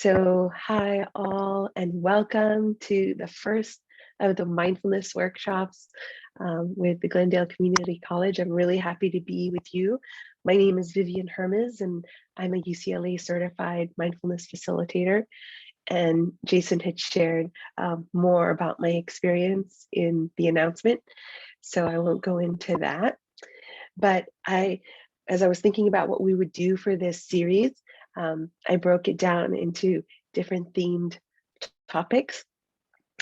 Hi all, and welcome to the first of the mindfulness workshops with the Glendale Community College. I'm really happy to be with you. My name is Vivian Hermes, and I'm a UCLA certified mindfulness facilitator. And Jason had shared more about my experience in the announcement, so I won't go into that. But as I was thinking about what we would do for this series, I broke it down into different themed topics.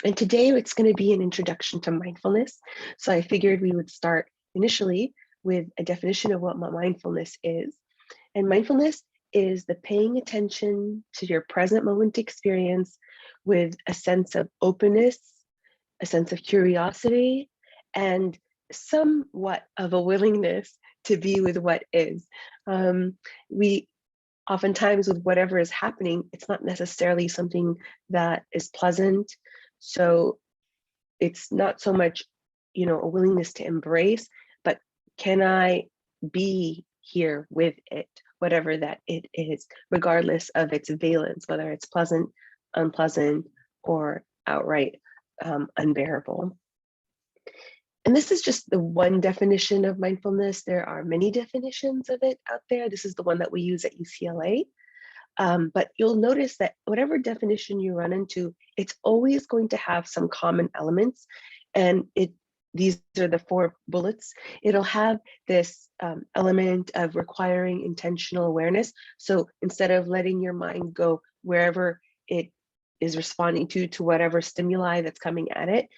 And today it's going to be an introduction to mindfulness. So I figured we would start initially with a definition of what mindfulness is. And mindfulness is the paying attention to your present moment experience with a sense of openness, a sense of curiosity, and somewhat of a willingness to be with what is. We oftentimes with whatever is happening, it's not necessarily something that is pleasant. So it's not so much, a willingness to embrace, but can I be here with it, whatever that it is, regardless of its valence, whether it's pleasant, unpleasant, or outright unbearable. And this is just the one definition of mindfulness. There are many definitions of it out there. This is the one that we use at UCLA. But you'll notice that whatever definition you run into, it's always going to have some common elements. And these are the 4 bullets. It'll have this element of requiring intentional awareness. So instead of letting your mind go wherever it is responding to whatever stimuli that's coming at it,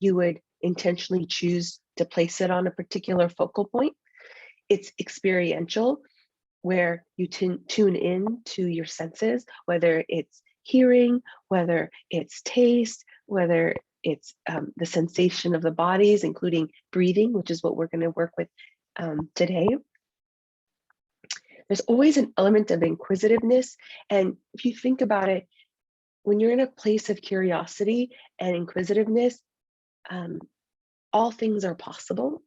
you would intentionally choose to place it on a particular focal point. It's experiential, where you tune in to your senses, whether it's hearing, whether it's taste, whether it's the sensation of the bodies, including breathing, which is what we're going to work with today. There's always an element of inquisitiveness. And if you think about it, when you're in a place of curiosity and inquisitiveness, all things are possible.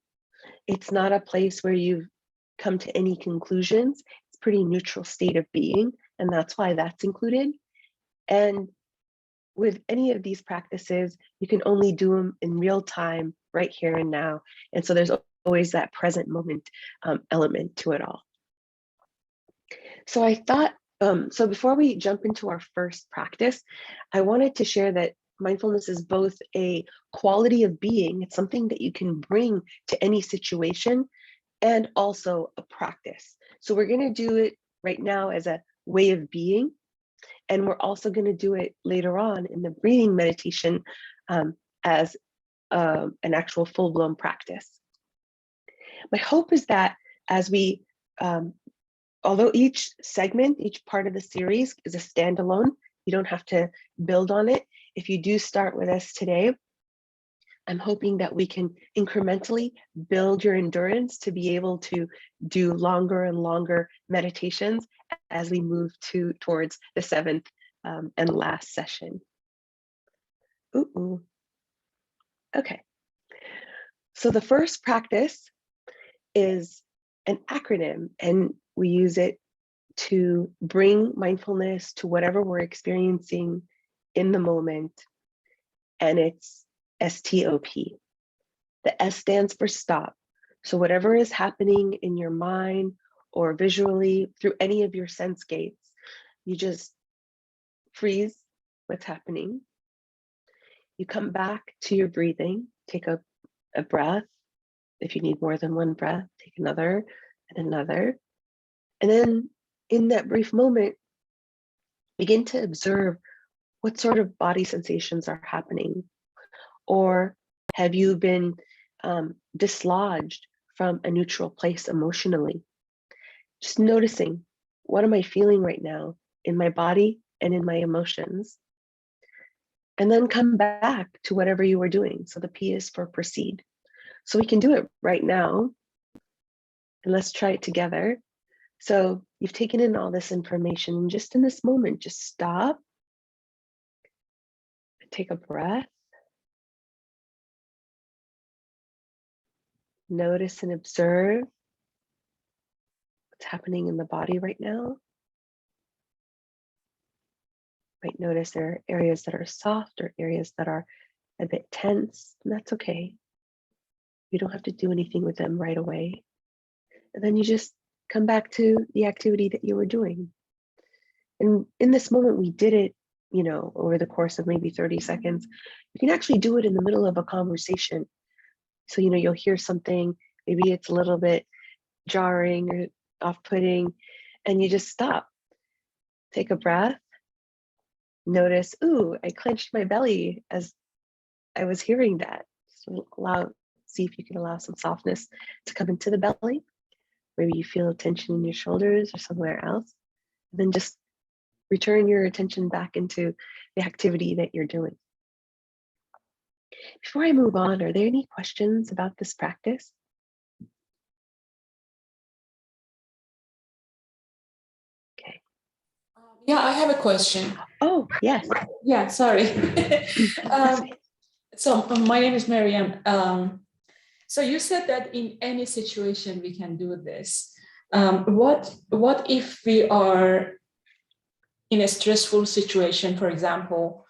It's not a place where you've come to any conclusions. It's a pretty neutral state of being, and that's why that's included. And with any of these practices, you can only do them in real time, right here and now. And so there's always that present moment element to it all. So I thought, so before we jump into our first practice, I wanted to share that mindfulness is both a quality of being, it's something that you can bring to any situation, and also a practice. So we're going to do it right now as a way of being, and we're also going to do it later on in the breathing meditation as an actual full-blown practice. My hope is that as we, although each segment, each part of the series is a standalone, you don't have to build on it. If you do start with us today, I'm hoping that we can incrementally build your endurance to be able to do longer and longer meditations as we move towards the 7th and last session. Okay. So the first practice is an acronym, and we use it to bring mindfulness to whatever we're experiencing in the moment, and it's STOP. The S stands for stop. So whatever is happening in your mind or visually through any of your sense gates, you just freeze what's happening. You come back to your breathing, take a breath. If you need more than one breath, take another and another. And then in that brief moment, begin to observe what sort of body sensations are happening. Or have you been dislodged from a neutral place emotionally? Just noticing, what am I feeling right now in my body and in my emotions? And then come back to whatever you were doing. So the P is for proceed. So we can do it right now. And let's try it together. So you've taken in all this information, and just in this moment, just stop, take a breath, notice and observe what's happening in the body right now. Might notice there are areas that are soft or areas that are a bit tense, and that's okay. You don't have to do anything with them right away. And then you just come back to the activity that you were doing. And in this moment, we did it, over the course of maybe 30 seconds. You can actually do it in the middle of a conversation. So, you'll hear something, maybe it's a little bit jarring or off-putting, and you just stop. Take a breath. Notice, ooh, I clenched my belly as I was hearing that. So see if you can allow some softness to come into the belly. Maybe you feel tension in your shoulders or somewhere else. And then just return your attention back into the activity that you're doing. Before I move on, are there any questions about this practice? Okay. Yeah, I have a question. Oh, yes. Yeah, sorry. That's So my name is Mariam. So you said that in any situation we can do this. What if we are in a stressful situation? For example,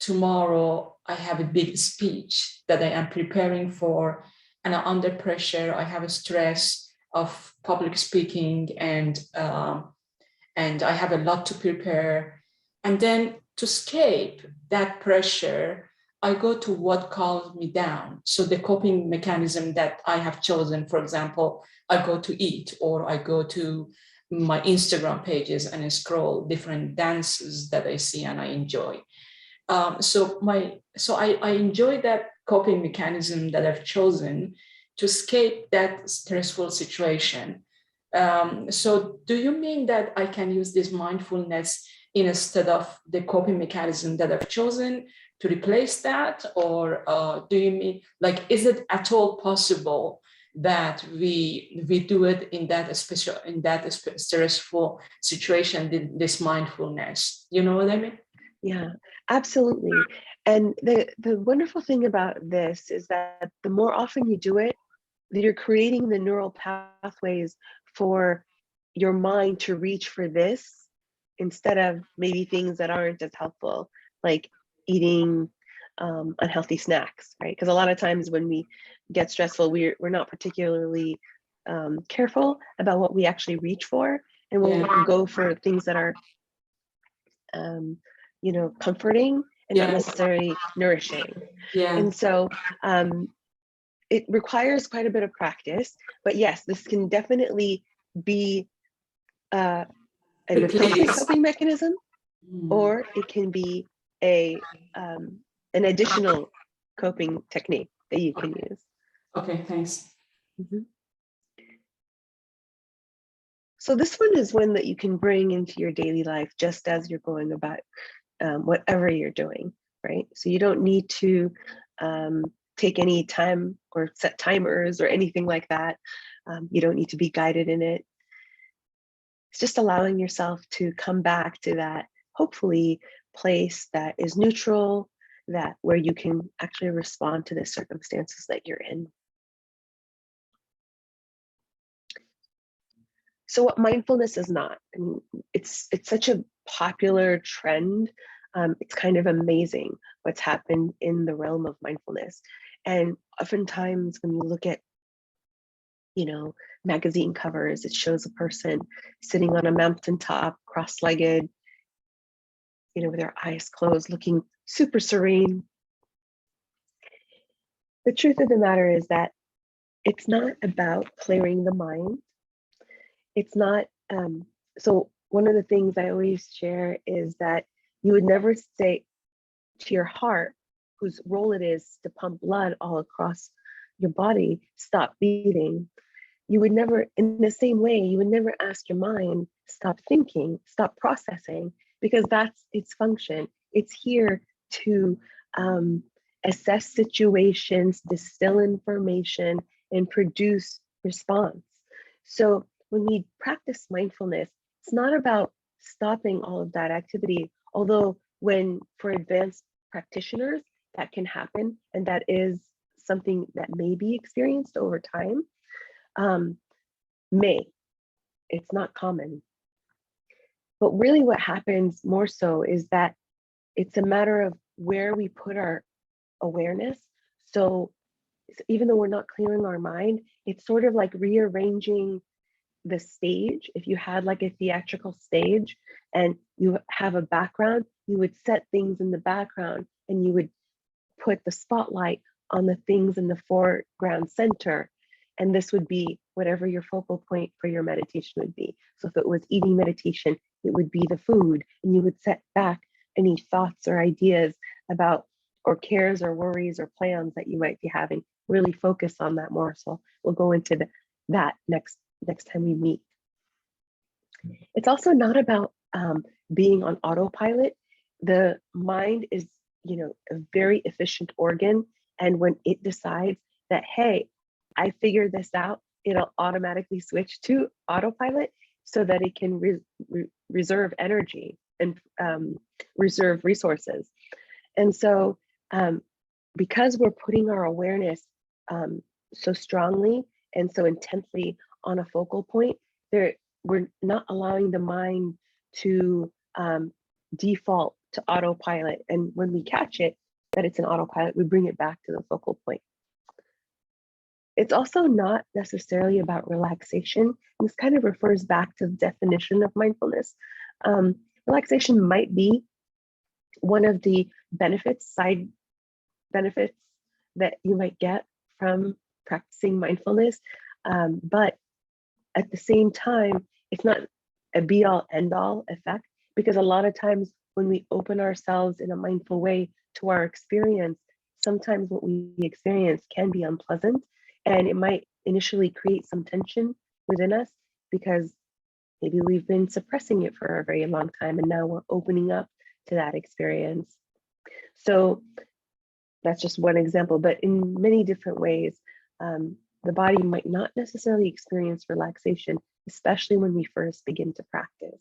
tomorrow I have a big speech that I am preparing for, and I'm under pressure. I have a stress of public speaking, and I have a lot to prepare. And then to escape that pressure, I go to what calms me down. So the coping mechanism that I have chosen, for example, I go to eat, or I go to my Instagram pages and I scroll different dances that I see and I enjoy. So I enjoy that coping mechanism that I've chosen to escape that stressful situation. So do you mean that I can use this mindfulness instead of the coping mechanism that I've chosen to replace that? Or do you mean, like, is it at all possible that we do it in that stressful situation, this mindfulness? You know what I mean? Yeah, absolutely. And the wonderful thing about this is that the more often you do it, you're creating the neural pathways for your mind to reach for this instead of maybe things that aren't as helpful, like eating unhealthy snacks, right? Because a lot of times when we get stressful, we're not particularly careful about what we actually reach for, and we'll go for things that are comforting and not necessarily nourishing. Yeah. And so it requires quite a bit of practice, but yes, this can definitely be a replacement coping mechanism, or it can be an additional coping technique that you can use. Okay, thanks. Mm-hmm. So this one is one that you can bring into your daily life just as you're going about whatever you're doing, right? So you don't need to take any time or set timers or anything like that. You don't need to be guided in it. It's just allowing yourself to come back to that, hopefully, place that is neutral, that where you can actually respond to the circumstances that you're in. So what mindfulness is not, I mean, it's such a popular trend. It's kind of amazing what's happened in the realm of mindfulness. And oftentimes when you look at, magazine covers, it shows a person sitting on a mountaintop, cross-legged, with their eyes closed, looking super serene. The truth of the matter is that it's not about clearing the mind. It's not, so one of the things I always share is that you would never say to your heart, whose role it is to pump blood all across your body, stop beating. You would never, in the same way, you would never ask your mind, stop thinking, stop processing, because that's its function. It's here to assess situations, distill information, and produce response. So when we practice mindfulness, it's not about stopping all of that activity, although when for advanced practitioners, that can happen, and that is something that may be experienced over time. It's not common. But really what happens more so is that it's a matter of where we put our awareness. So even though we're not clearing our mind, it's sort of like rearranging the stage. If you had like a theatrical stage and you have a background, you would set things in the background and you would put the spotlight on the things in the foreground center. And this would be whatever your focal point for your meditation would be. So if it was eating meditation, it would be the food, and you would set back any thoughts or ideas about, or cares or worries or plans that you might be having. Really focus on that more. So we'll go into that next time we meet. It's also not about being on autopilot. The mind is, a very efficient organ. And when it decides that, hey, I figured this out, it'll automatically switch to autopilot so that it can reserve energy and reserve resources. And so because we're putting our awareness so strongly and so intensely on a focal point, we're not allowing the mind to default to autopilot. And when we catch it, that it's an autopilot, we bring it back to the focal point. It's also not necessarily about relaxation. This kind of refers back to the definition of mindfulness. Relaxation might be one of the side benefits that you might get from practicing mindfulness. But at the same time, it's not a be-all, end-all effect, because a lot of times when we open ourselves in a mindful way to our experience, sometimes what we experience can be unpleasant, and it might initially create some tension within us because maybe we've been suppressing it for a very long time, and now we're opening up to that experience. So that's just one example, but in many different ways, the body might not necessarily experience relaxation, especially when we first begin to practice.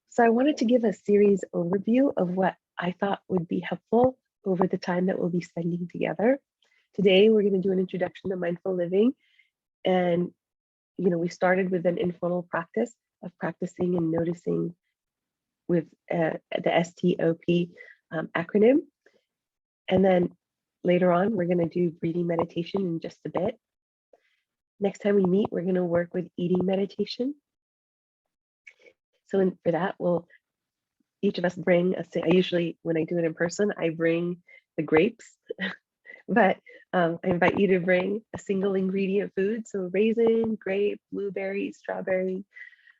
So I wanted to give a series overview of what I thought would be helpful over the time that we'll be spending together. Today, we're going to do an introduction to mindful living. And, we started with an informal practice of practicing and noticing with the STOP acronym. And then later on, we're going to do breathing meditation in just a bit. Next time we meet, we're going to work with eating meditation. So for that, each of us bring I usually, when I do it in person, I bring the grapes, but I invite you to bring a single ingredient food. So raisin, grape, blueberry, strawberry.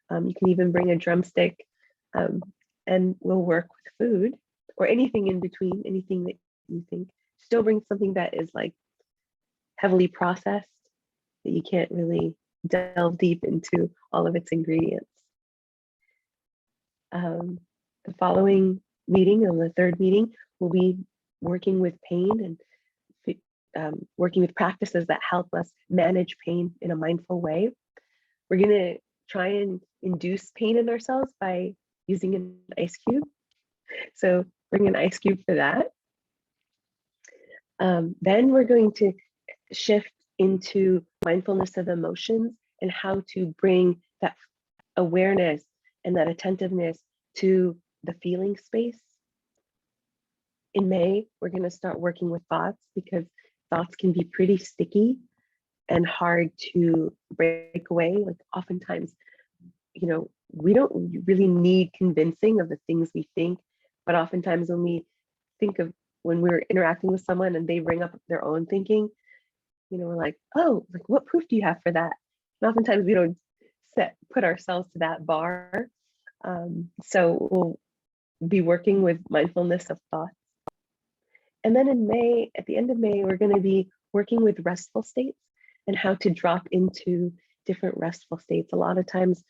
You can even bring a drumstick, and we'll work with food or anything in between, anything that you think. Still bring something that is like heavily processed, that you can't really delve deep into all of its ingredients. The following meeting, on the third meeting, we'll be working with pain and working with practices that help us manage pain in a mindful way. We're going to try and induce pain in ourselves by using an ice cube. So bring an ice cube for that. Then we're going to shift into mindfulness of emotions and how to bring that awareness and that attentiveness to the feeling space. In May, we're going to start working with thoughts, because thoughts can be pretty sticky and hard to break away. Like oftentimes, we don't really need convincing of the things we think, but oftentimes when we're interacting with someone and they bring up their own thinking, we're like, oh, like what proof do you have for that? And oftentimes we don't put ourselves to that bar. So we'll be working with mindfulness of thoughts. And then in May, at the end of May, we're going to be working with restful states and how to drop into different restful states. A lot of times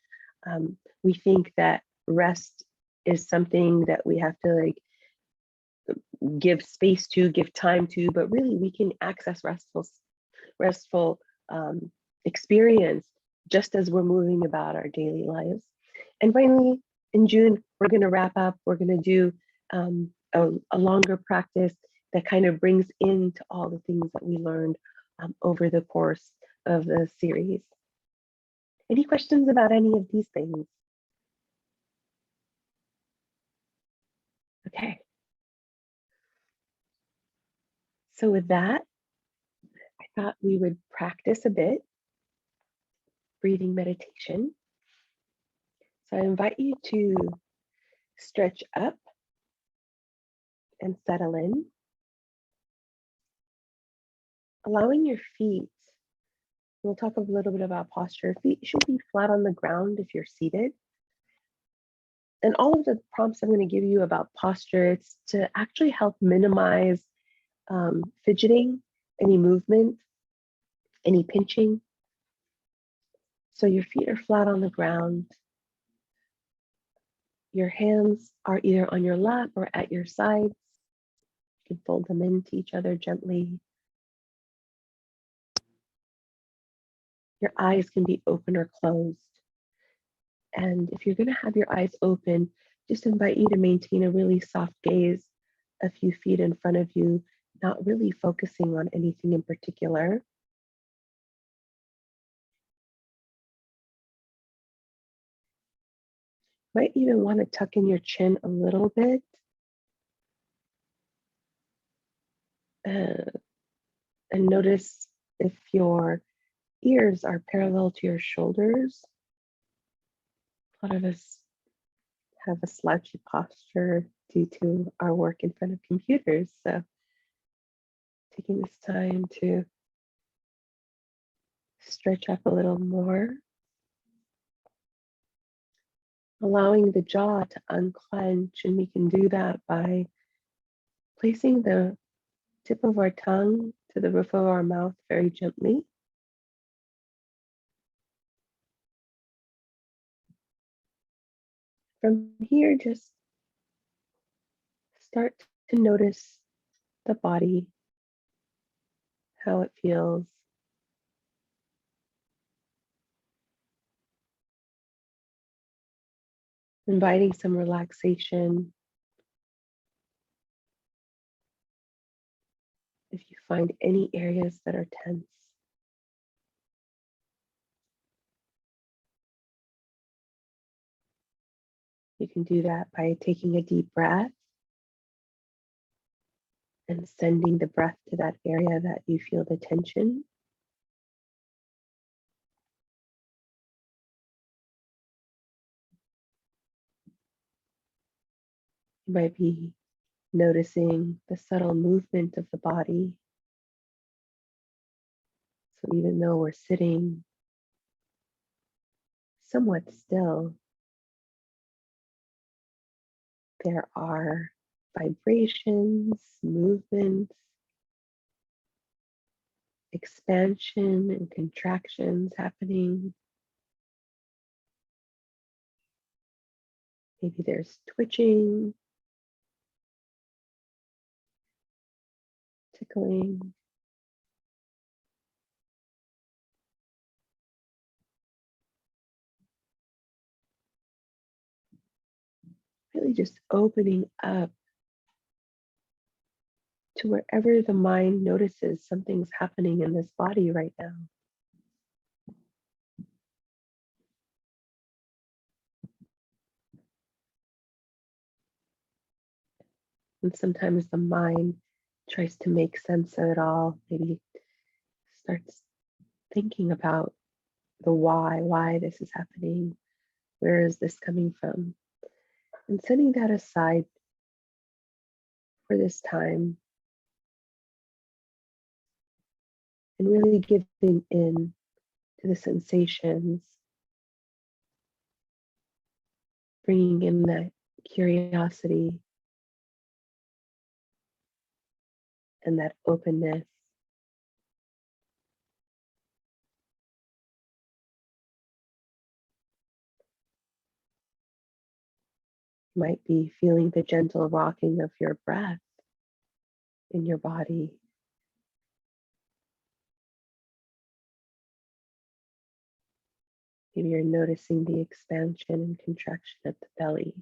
we think that rest is something that we have to give space to, give time to, but really we can access restful experience just as we're moving about our daily lives. And finally, in June, we're going to wrap up. We're going to do a longer practice that kind of brings into all the things that we learned over the course of the series. Any questions about any of these things? Okay. So with that, I thought we would practice a bit breathing meditation. So I invite you to stretch up and settle in, allowing your feet. We'll talk a little bit about posture. Feet should be flat on the ground if you're seated. And all of the prompts I'm going to give you about posture, it's to actually help minimize fidgeting, any movement, any pinching. So your feet are flat on the ground. Your hands are either on your lap or at your sides. You can fold them into each other gently. Your eyes can be open or closed. And if you're going to have your eyes open, just invite you to maintain a really soft gaze a few feet in front of you, not really focusing on anything in particular. Might even want to tuck in your chin a little bit. And notice if your ears are parallel to your shoulders. A lot of us have a slouchy posture due to our work in front of computers. So taking this time to stretch up a little more, allowing the jaw to unclench, and we can do that by placing the tip of our tongue to the roof of our mouth very gently. From here, just start to notice the body, how it feels. Inviting some relaxation. If you find any areas that are tense, you can do that by taking a deep breath and sending the breath to that area that you feel the tension. You might be noticing the subtle movement of the body. So even though we're sitting somewhat still, there are vibrations, movements, expansion and contractions happening. Maybe there's twitching, tickling. Really just opening up to wherever the mind notices something's happening in this body right now. And sometimes the mind tries to make sense of it all, maybe starts thinking about the why this is happening, where is this coming from? And setting that aside for this time and really giving in to the sensations, bringing in that curiosity and that openness. You might be feeling the gentle rocking of your breath in your body. Maybe you're noticing the expansion and contraction of the belly.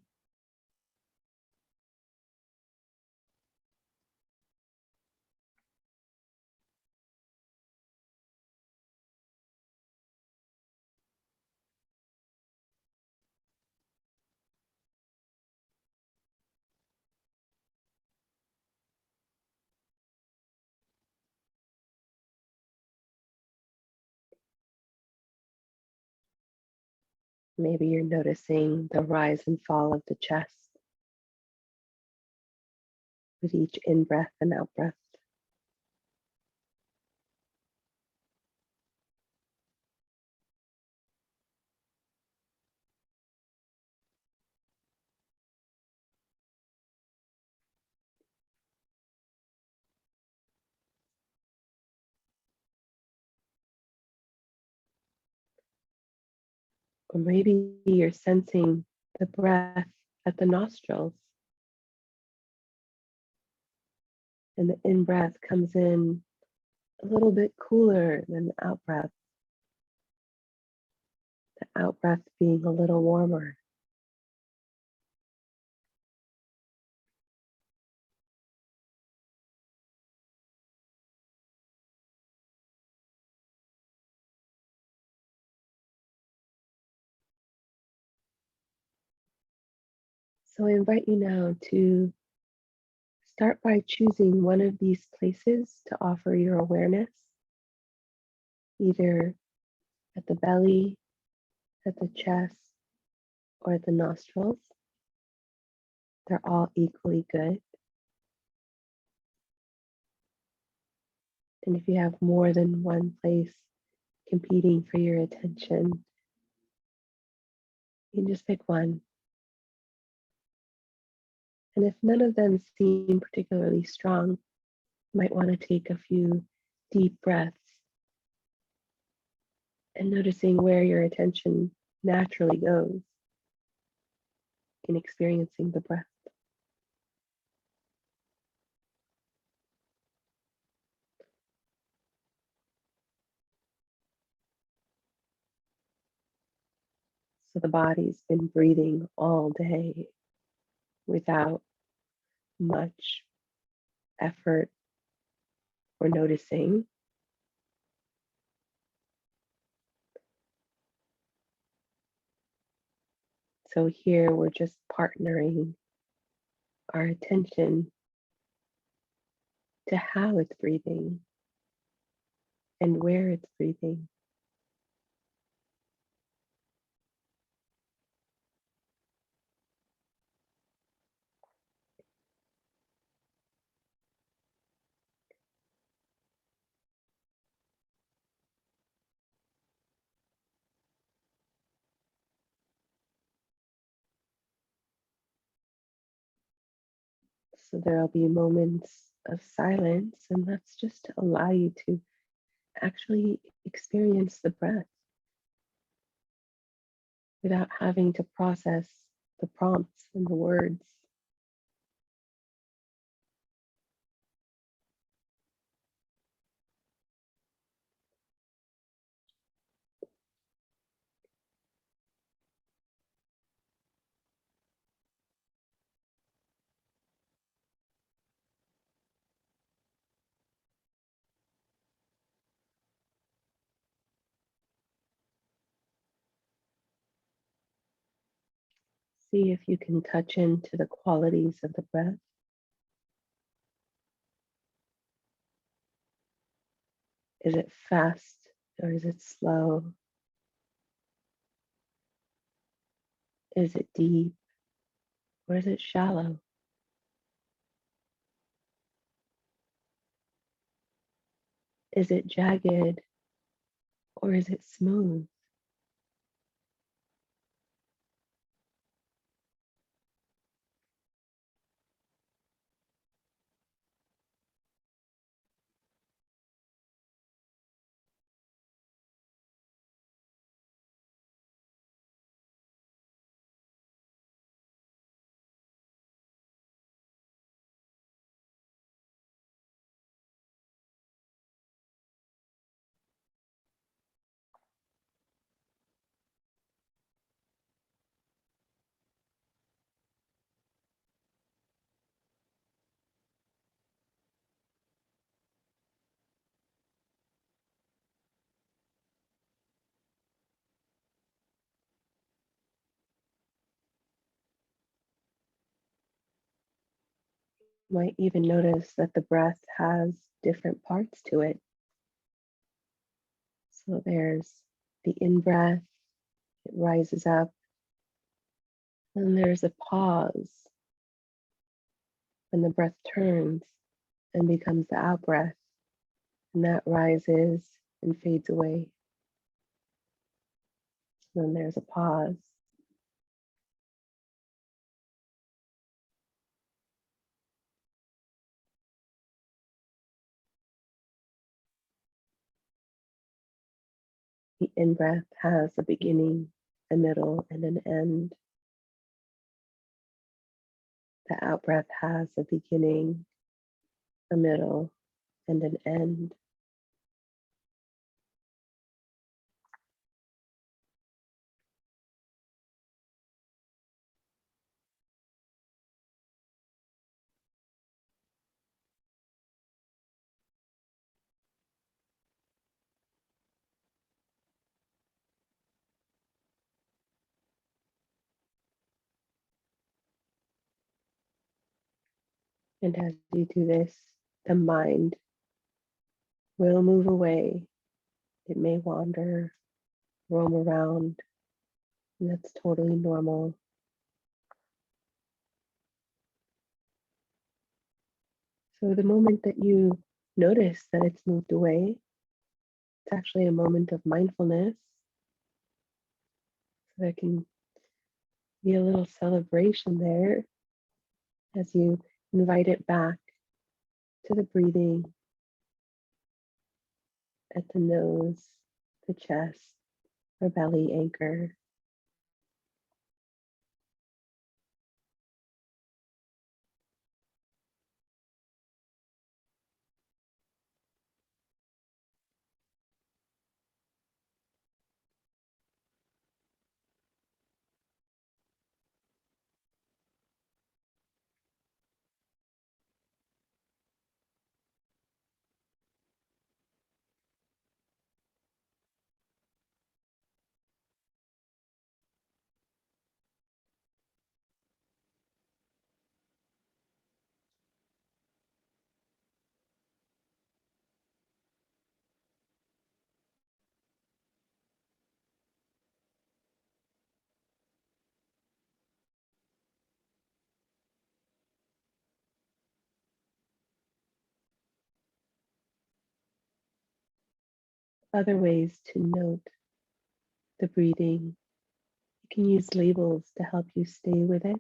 Maybe you're noticing the rise and fall of the chest with each in-breath and out-breath. Or maybe you're sensing the breath at the nostrils, and the in-breath comes in a little bit cooler than the out-breath, the out-breath being a little warmer. So I invite you now to start by choosing one of these places to offer your awareness, either at the belly, at the chest, or at the nostrils. They're all equally good. And if you have more than one place competing for your attention, you can just pick one. And if none of them seem particularly strong, you might want to take a few deep breaths and noticing where your attention naturally goes in experiencing the breath. So the body's been breathing all day without much effort or noticing. So here we're just partnering our attention to how it's breathing and where it's breathing. So there'll be moments of silence, and that's just to allow you to actually experience the breath without having to process the prompts and the words. See if you can touch into the qualities of the breath. Is it fast or is it slow? Is it deep or is it shallow? Is it jagged or is it smooth? You might even notice that the breath has different parts to it. So there's the in breath, It rises up, and there's a pause, and the breath turns and becomes the out breath, and that rises and fades away. Then there's a pause. The in-breath has a beginning, a middle, and an end. The out-breath has a beginning, a middle, and an end. And as you do this, the mind will move away. It may wander, roam around, and that's totally normal. So the moment that you notice that it's moved away, it's actually a moment of mindfulness. So there can be a little celebration there as you invite it back to the breathing at the nose, the chest, or belly anchor. Other ways to note the breathing. You can use labels to help you stay with it.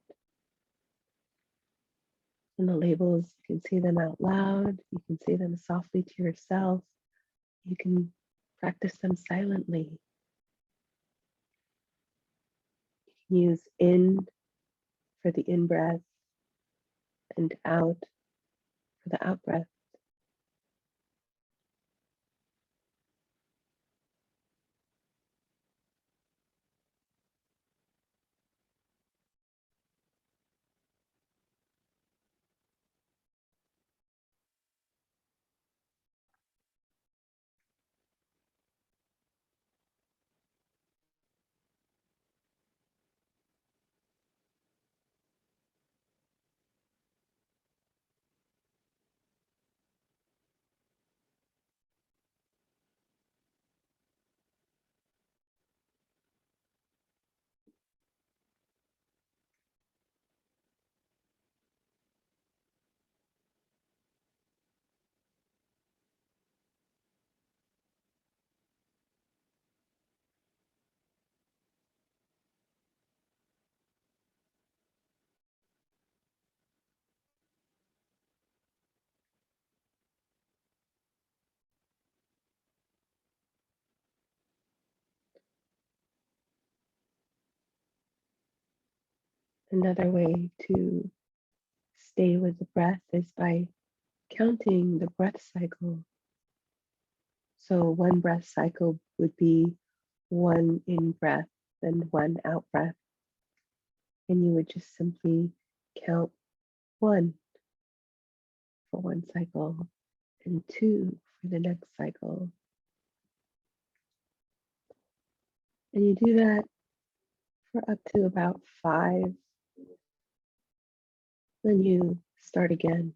And the labels, you can say them out loud, you can say them softly to yourself, you can practice them silently. You can use in for the in breath and out for the out breath. Another way to stay with the breath is by counting the breath cycle. So one breath cycle would be one in breath and one out breath. And you would just simply count one for one cycle and two for the next cycle. And you do that for up to about 5. Then you start again,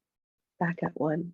back at 1.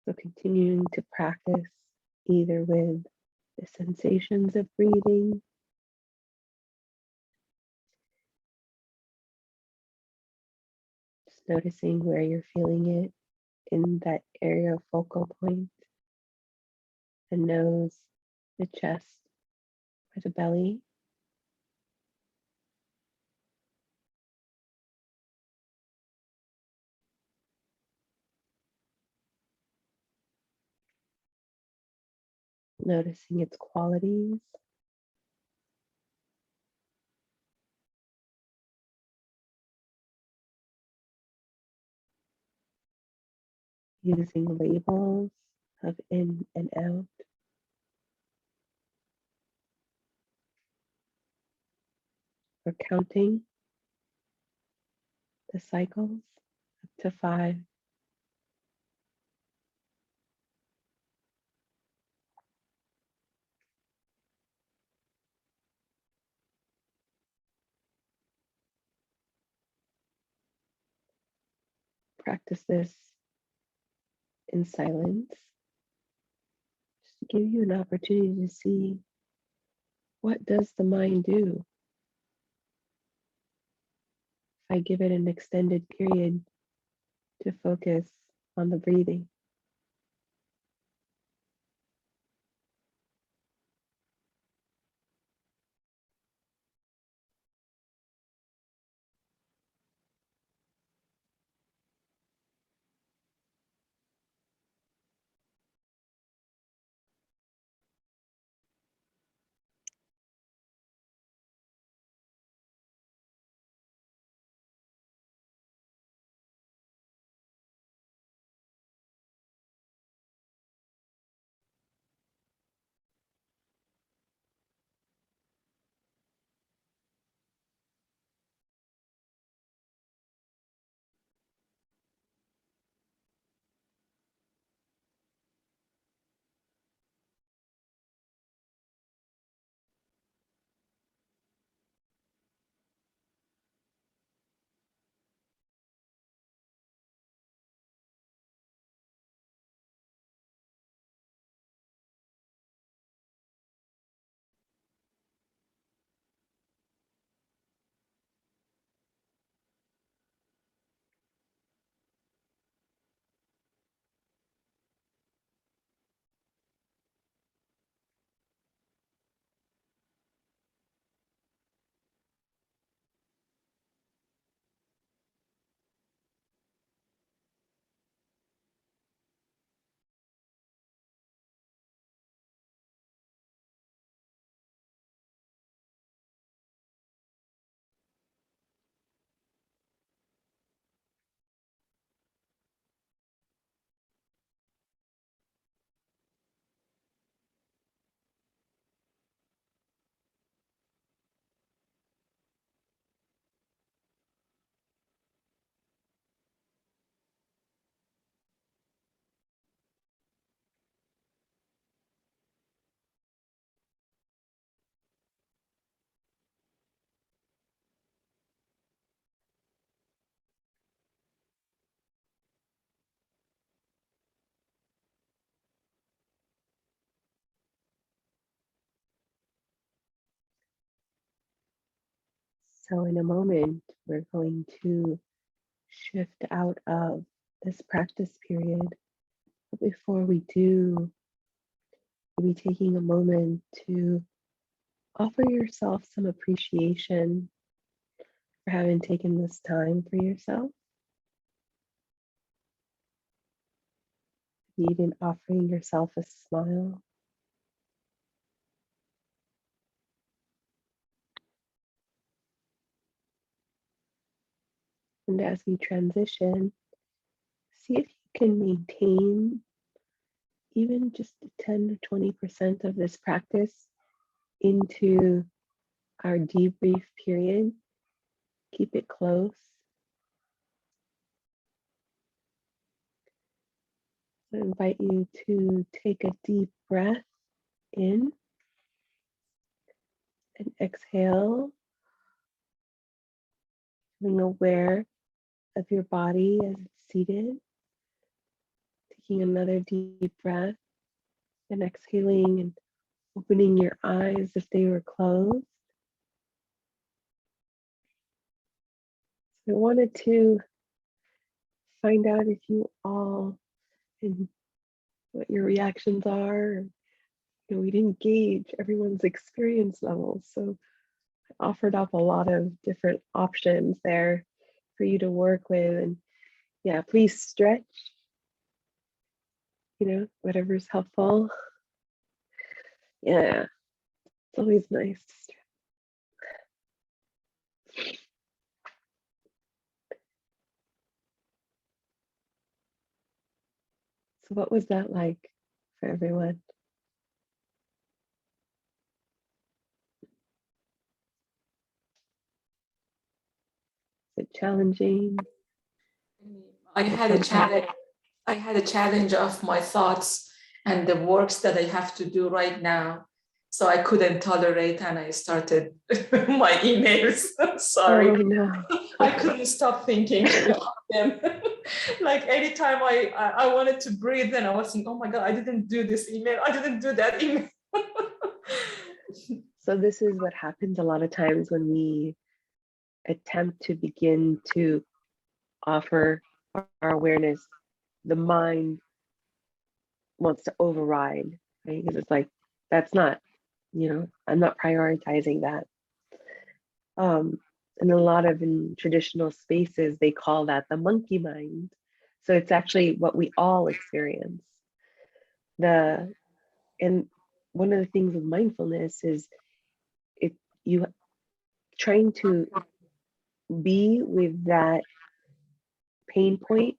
So continuing to practice either with the sensations of breathing, just noticing where you're feeling it in that area of focal point, the nose, the chest, or the belly. Noticing its qualities, using labels of in and out, or counting the cycles up to 5. Practice this in silence, just to give you an opportunity to see, what does the mind do if I give it an extended period to focus on the breathing? So in a moment, we're going to shift out of this practice period. But before we do, we'll be taking a moment to offer yourself some appreciation for having taken this time for yourself. Even offering yourself a smile. And as we transition, see if you can maintain even just 10 to 20% of this practice into our debrief period. Keep it close. I invite you to take a deep breath in and exhale, being aware of your body as it's seated. taking another deep breath and exhaling and opening your eyes if they were closed. So I wanted to find out if you all and what your reactions are. We didn't gauge everyone's experience levels, so I offered up a lot of different options there for you to work with. And yeah, please stretch, whatever's helpful. Yeah, it's always nice to stretch. So what was that like for everyone? Is it challenging? I had a challenge. I had a challenge of my thoughts and the works that I have to do right now. So I couldn't tolerate and I started my emails. Sorry. Oh no. I couldn't stop thinking about them. Like anytime I wanted to breathe and I was thinking, oh my God, I didn't do this email. I didn't do that email. So this is what happens a lot of times when we attempt to begin to offer our awareness. The mind wants to override, right? Because it's like, that's not, I'm not prioritizing that. And a lot of in traditional spaces, they call that the monkey mind. So it's actually what we all experience. The and one of the things with mindfulness is it you trying to be with that pain point,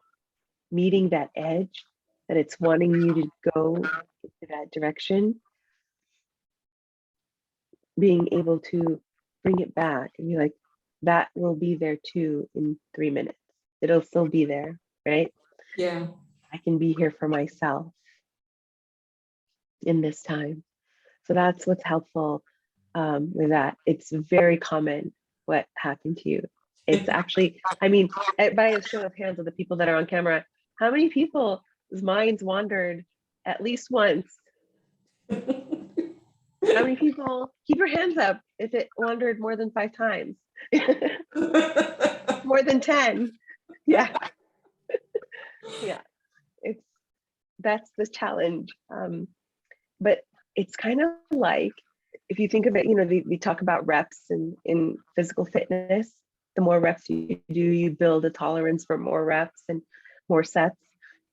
meeting that edge that it's wanting you to go into that direction, being able to bring it back and be like, that will be there too in 3 minutes. It'll still be there, right? Yeah. I can be here for myself in this time. So that's what's helpful with that. It's very common what happened to you. It's actually, I mean, by a show of hands of the people that are on camera, how many people's minds wandered at least once? How many people, keep your hands up if it wandered more than 5 times? More than 10. Yeah. Yeah. That's the challenge. But it's kind of like, if you think of it, we talk about reps in physical fitness. The more reps you do, you build a tolerance for more reps and more sets.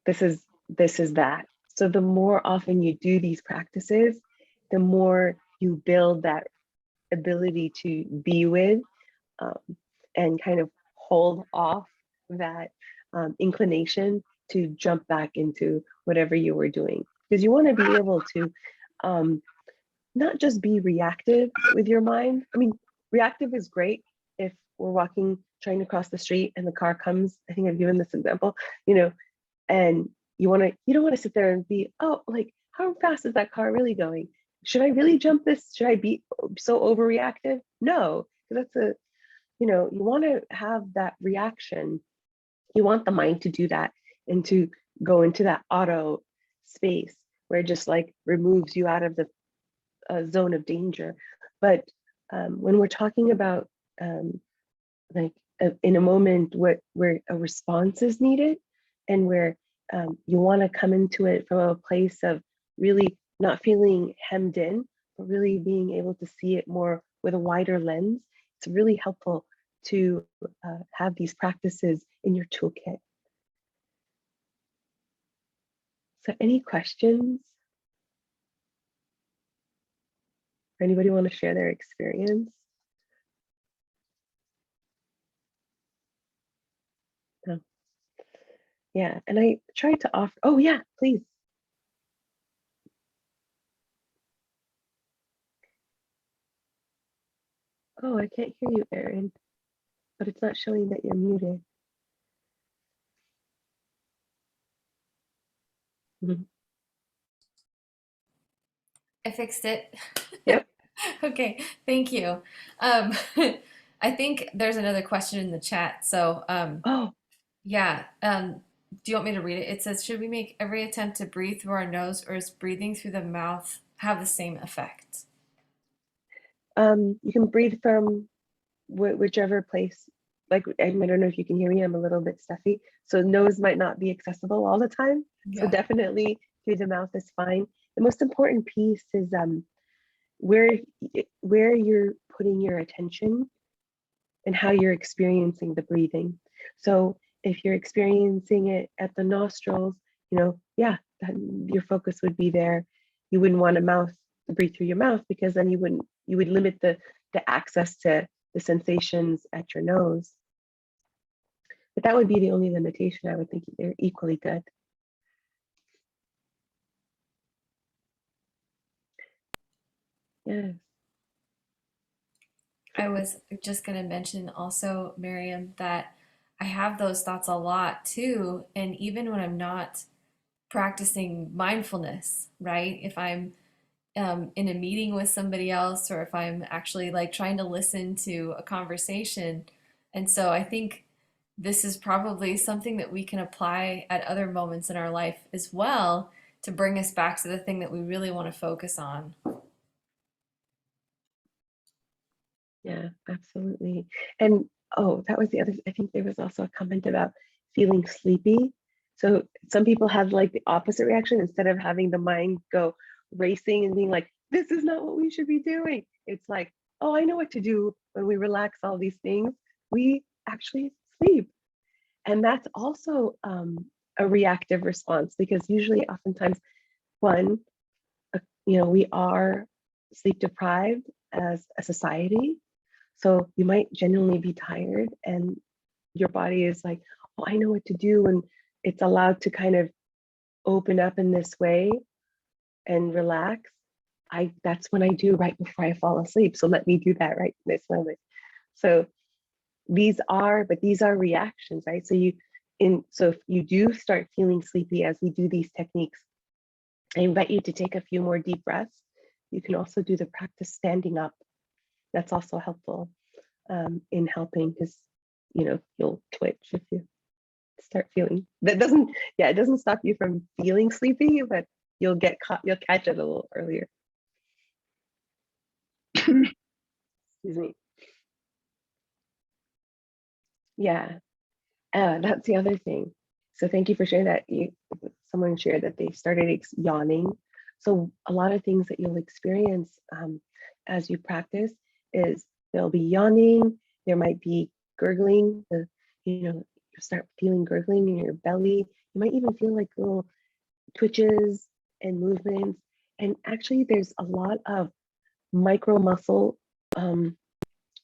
This is that. So the more often you do these practices, the more you build that ability to be with um, and kind of hold off that inclination to jump back into whatever you were doing. Because you want to be able to not just be reactive with your mind. I mean, reactive is great if we're walking, trying to cross the street and the car comes. I think I've given this example, and you don't want to sit there and be, oh, like, how fast is that car really going? Should I really jump this? Should I be so overreactive? No, because you want to have that reaction. You want the mind to do that and to go into that auto space where it just like removes you out of the zone of danger. But when we're talking about like in a moment where a response is needed and where you want to come into it from a place of really not feeling hemmed in, but really being able to see it more with a wider lens, it's really helpful to have these practices in your toolkit. So any questions? Anybody want to share their experience? No. Yeah, and I tried to offer, oh yeah, please. Oh, I can't hear you, Erin, but it's not showing that you're muted. Mhm. I fixed it. Yep. Okay, thank you. I think there's another question in the chat. So Oh, yeah, do you want me to read it? It says, should we make every attempt to breathe through our nose, or is breathing through the mouth have the same effect? You can breathe from whichever place. Like, I don't know if you can hear me, I'm a little bit stuffy. So nose might not be accessible all the time. So Yeah. definitely through the mouth is fine. The most important piece is where you're putting your attention and how you're experiencing the breathing. So if you're experiencing it at the nostrils, yeah, your focus would be there. You wouldn't want to breathe through your mouth, because then you would limit the access to the sensations at your nose. But that would be the only limitation. I would think they're equally good. Yes. I was just going to mention also, Miriam, that I have those thoughts a lot too. And even when I'm not practicing mindfulness, right? If I'm in a meeting with somebody else, or if I'm actually like trying to listen to a conversation. And so I think this is probably something that we can apply at other moments in our life as well, to bring us back to the thing that we really want to focus on. Yeah, absolutely. And oh, that was the other, I think there was also a comment about feeling sleepy. So some people have like the opposite reaction. Instead of having the mind go racing and being like, this is not what we should be doing, it's like, oh, I know what to do when we relax all these things. We actually sleep. And that's also a reactive response, because usually, oftentimes, one, we are sleep deprived as a society. So you might genuinely be tired, and your body is like, oh, I know what to do. And it's allowed to kind of open up in this way and relax. That's when I do right before I fall asleep. So let me do that right in this moment. So these are reactions, right? So if you do start feeling sleepy as we do these techniques, I invite you to take a few more deep breaths. You can also do the practice standing up. That's also helpful in helping, because you'll twitch if you start feeling that. It doesn't stop you from feeling sleepy, but you'll catch it a little earlier. Excuse me. Yeah, that's the other thing. So thank you for sharing that. Someone shared that they started yawning. So a lot of things that you'll experience as you practice is there'll be yawning. There might be gurgling. You start feeling gurgling in your belly. You might even feel like little twitches and movements. And actually, there's a lot of micro muscle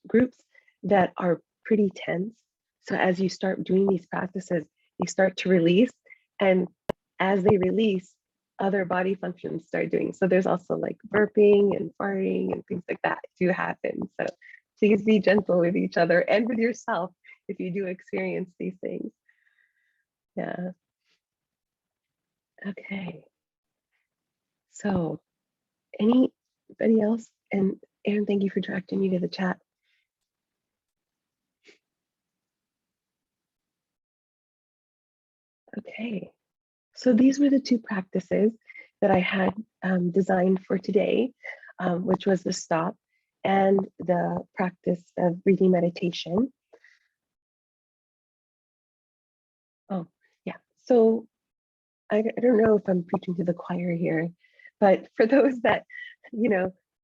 groups that are pretty tense. So as you start doing these practices, you start to release. And as they release, other body functions start doing. So there's also like burping and farting and things like that do happen. So please be gentle with each other and with yourself if you do experience these things. Yeah. Okay. So anybody else? And Aaron, thank you for directing me to the chat. Okay. So these were the two practices that I had designed for today, which was the stop and the practice of breathing meditation. Oh, yeah. So I don't know if I'm preaching to the choir here, but for those that,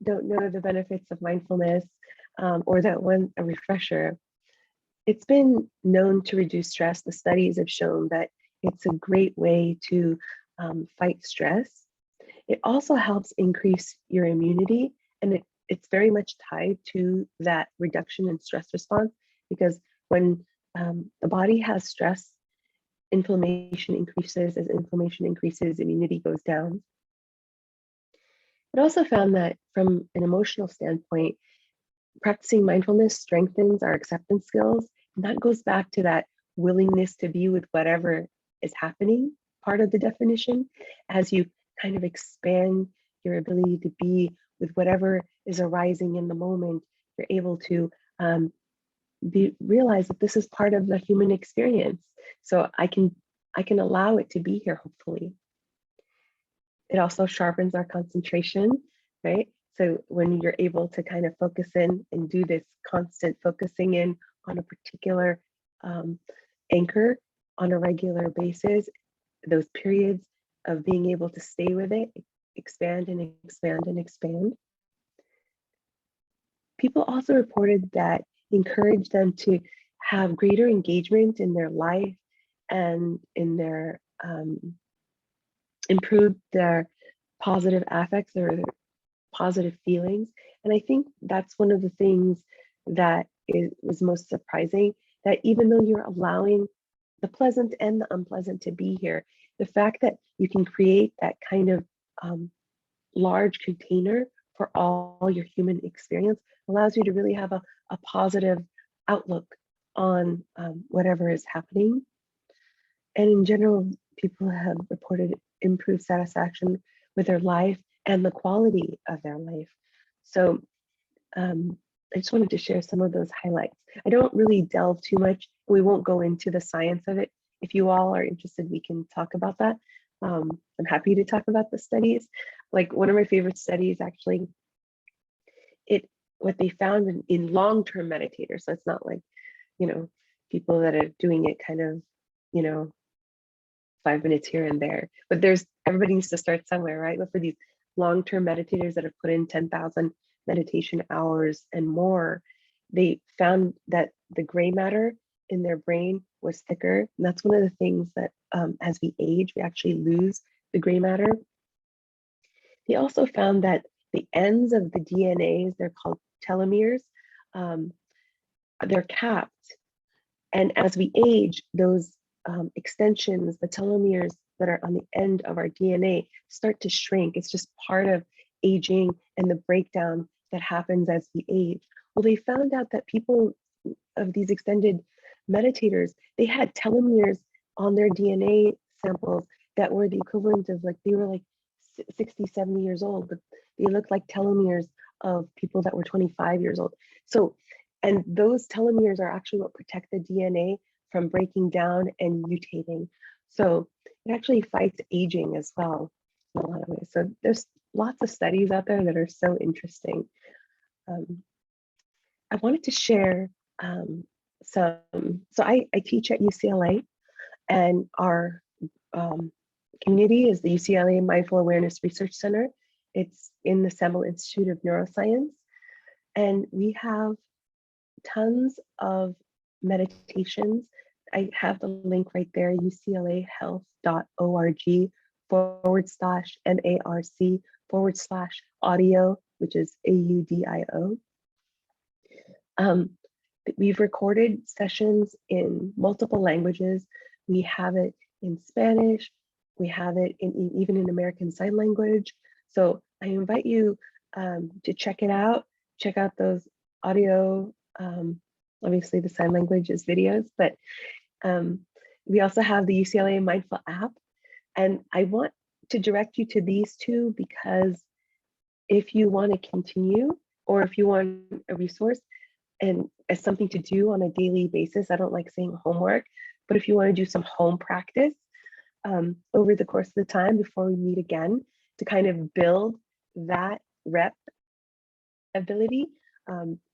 don't know the benefits of mindfulness, or that want a refresher, it's been known to reduce stress. The studies have shown that it's a great way to fight stress. It also helps increase your immunity, and it's very much tied to that reduction in stress response, because when the body has stress, inflammation increases. As inflammation increases, immunity goes down. It also found that from an emotional standpoint, practicing mindfulness strengthens our acceptance skills. And that goes back to that willingness to be with whatever is happening, part of the definition. As you kind of expand your ability to be with whatever is arising in the moment, you're able to realize that this is part of the human experience. So I I can allow it to be here, hopefully. It also sharpens our concentration, right? So when you're able to kind of focus in and do this constant focusing in on a particular anchor on a regular basis, those periods of being able to stay with it, expand and expand and expand. People also reported that encouraged them to have greater engagement in their life and in their improve their positive affects or their positive feelings. And I think that's one of the things that was most surprising, that even though you're allowing the pleasant and the unpleasant to be here, the fact that you can create that kind of large container for all your human experience allows you to really have a positive outlook on whatever is happening. And in general, people have reported improved satisfaction with their life and the quality of their life. So I just wanted to share some of those highlights. I don't really delve too much. We won't go into the science of it. If you all are interested, we can talk about that. I'm happy to talk about the studies. Like one of my favorite studies, actually, what they found in long-term meditators. So it's not like, people that are doing it kind of, 5 minutes here and there. But everybody needs to start somewhere, right? But for these long-term meditators that have put in 10,000 meditation hours and more, they found that the gray matter in their brain was thicker. And that's one of the things that as we age, we actually lose the gray matter. They also found that the ends of the DNAs, they're called telomeres, they're capped. And as we age, those extensions, the telomeres that are on the end of our DNA start to shrink. It's just part of aging and the breakdown that happens as we age. Well, they found out that people of these extended meditators, they had telomeres on their DNA samples that were the equivalent of they were like 60, 70 years old, but they looked like telomeres of people that were 25 years old. So, and those telomeres are actually what protect the DNA from breaking down and mutating. So it actually fights aging as well in a lot of ways. So there's lots of studies out there that are so interesting. I wanted to share so I teach at UCLA, and our community is the UCLA Mindful Awareness Research Center. It's in the Semel Institute of Neuroscience. And we have tons of meditations. I have the link right there, uclahealth.org/MARC/audio, which is AUDIO. We've recorded sessions in multiple languages. We have it in Spanish. We have it even in American Sign Language. So I invite you to check it out. Check out those audio. Obviously, the sign language is videos, but we also have the UCLA Mindful App. And I want to direct you to these two because if you want to continue, or if you want a resource and as something to do on a daily basis, I don't like saying homework, but if you want to do some home practice over the course of the time before we meet again to kind of build that rep ability,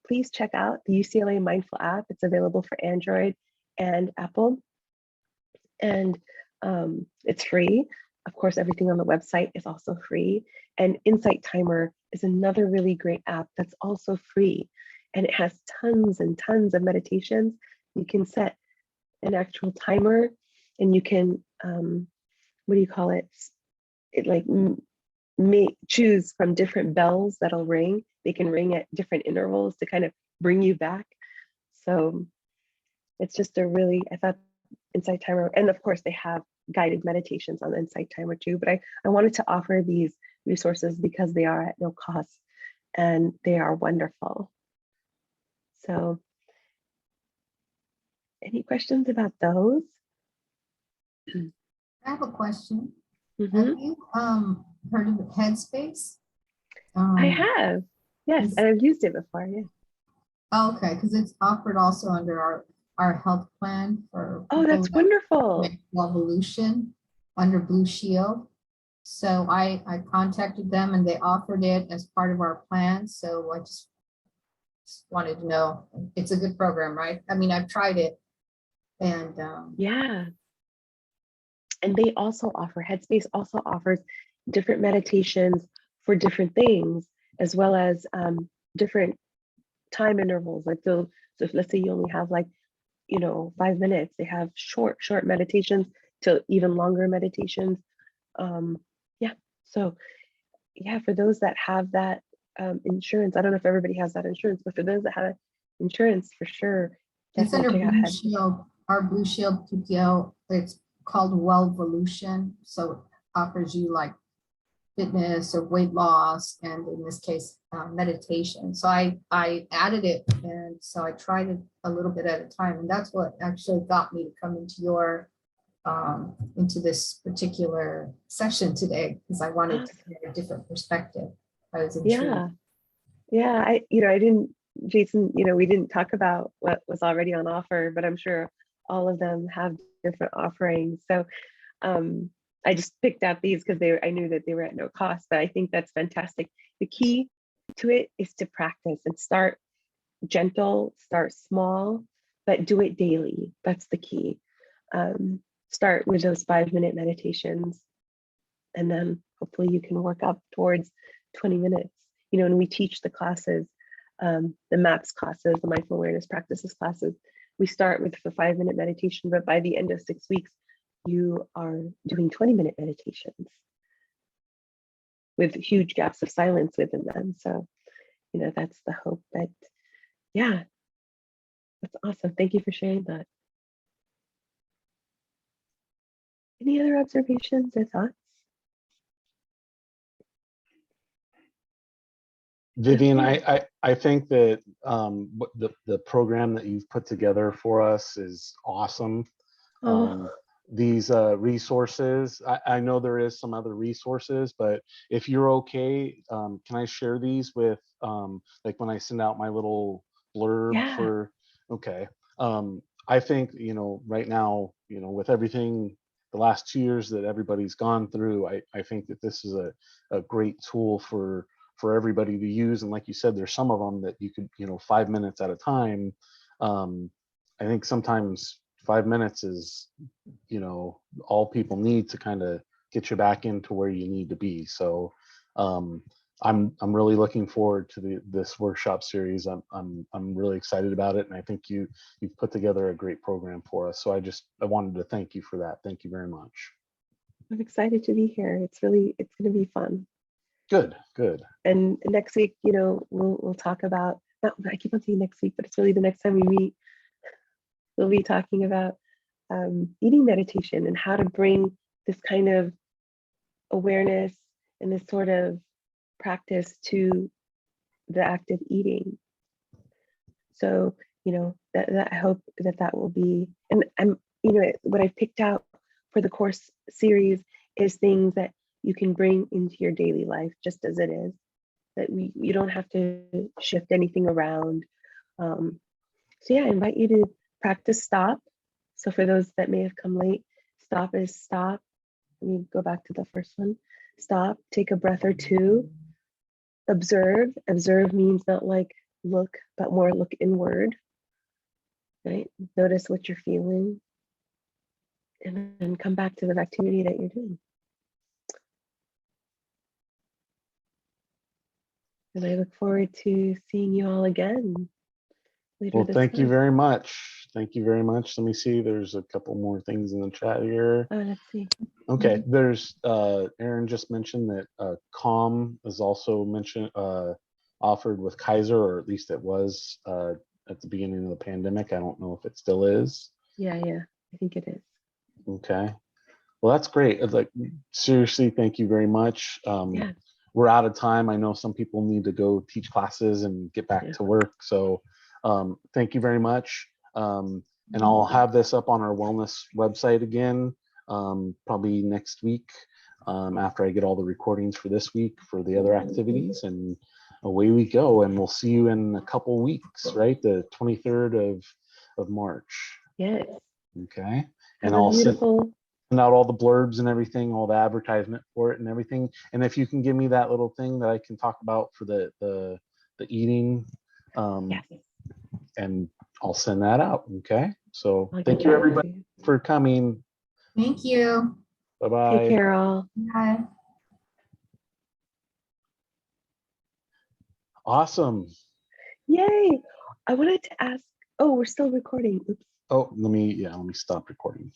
please check out the UCLA Mindful App. It's available for Android and Apple, and it's free. Of course, everything on the website is also free. And Insight Timer is another really great app that's also free. And it has tons and tons of meditations. You can set an actual timer and you can, what do you call it? It like choose from different bells that'll ring. They can ring at different intervals to kind of bring you back. So it's just I thought Insight Timer, and of course they have guided meditations on Insight Timer too, but I wanted to offer these resources because they are at no cost and they are wonderful. So any questions about those? I have a question. Mm-hmm. Have you heard of Headspace? I have, yes, and I've used it before, yeah. Oh, okay, because it's offered also under our our health plan for Oh, people that's that wonderful. mental evolution under Blue Shield. So I contacted them and they offered it as part of our plan. So I just wanted to know, it's a good program, right? I mean, I've tried it and Yeah. And they also offer, Headspace also offers different meditations for different things, as well as different time intervals. Like, so if let's say you only have like, 5 minutes, they have short meditations to even longer meditations. Yeah. So yeah, for those that have that insurance, I don't know if everybody has that insurance, but for those that have insurance, for sure, it's under definitely check out Blue Head. Shield, our Blue Shield PPO. It's called Wellvolution. So it offers you like fitness or weight loss, and in this case, meditation. So I added it, and so I tried it a little bit at a time, and that's what actually got me to come into your into this particular session today, because I wanted to Awesome. get a different perspective. I was Yeah. intrigued. Yeah. I didn't, Jason, we didn't talk about what was already on offer, but I'm sure all of them have different offerings. So I just picked out these because I knew that they were at no cost, but I think that's fantastic. The key to it is to practice and start gentle, start small, but do it daily. That's the key. Start with those 5-minute meditations, and then hopefully you can work up towards 20 minutes. And we teach the classes, the MAPS classes, the mindful awareness practices classes. We start with the 5-minute meditation, but by the end of 6 weeks, you are doing 20-minute meditations with huge gaps of silence within them. So, that's the hope. But yeah, that's awesome. Thank you for sharing that. Any other observations or thoughts? Vivian, Okay. I think that what the program that you've put together for us is awesome. Oh, These resources, I know there is some other resources, but if you're okay, can I share these with like when I send out my little blurb yeah. for, okay. I think, right now, with everything, the last 2 years that everybody's gone through, I think that this is a great tool for everybody to use. And like you said, there's some of them that you could, 5 minutes at a time. I think sometimes 5 minutes is, all people need to kind of get you back into where you need to be. So I'm really looking forward to this workshop series. I'm really excited about it, and I think you've put together a great program for us. So I wanted to thank you for that. Thank you very much. I'm excited to be here. It's going to be fun. Good. And next week, we'll talk about, not, I keep on saying next week, but it's really the next time we meet, we'll be talking about eating meditation and how to bring this kind of awareness and this sort of practice to the act of eating. So, that I hope that will be, and I'm, what I've picked out for the course series is things that you can bring into your daily life just as it is, that you don't have to shift anything around. So yeah, I invite you to practice stop. So for those that may have come late, stop is stop. Let me go back to the first one. Stop, take a breath or two. Observe. Observe means not like look, but more look inward, right? Notice what you're feeling, and then come back to the activity that you're doing. And I look forward to seeing you all again later Well, this thank you month. very much. Thank you very much. Let me see. There's a couple more things in the chat here. Oh, let's see. Okay, there's Aaron just mentioned that Calm is also mentioned offered with Kaiser, or at least it was at the beginning of the pandemic. I don't know if it still is. Yeah, I think it is. Okay, well, that's great. Like, seriously, thank you very much. Yeah. We're out of time. I know some people need to go teach classes and get back to work. So thank you very much. And I'll have this up on our wellness website again, probably next week, after I get all the recordings for this week for the other activities, and away we go. And we'll see you in a couple weeks, right? The 23rd of March. Yes. Okay. And Have a I'll send beautiful. out all the blurbs and everything, all the advertisement for it and everything. And if you can give me that little thing that I can talk about for the eating, Yes. and I'll send that out. Okay. So I'll get thank you that everybody to you. for coming. Thank you. Take Bye-bye. care, all. Bye. Awesome. Yay. I wanted to ask. Oh, we're still recording. Oops. Oh, let me stop recording.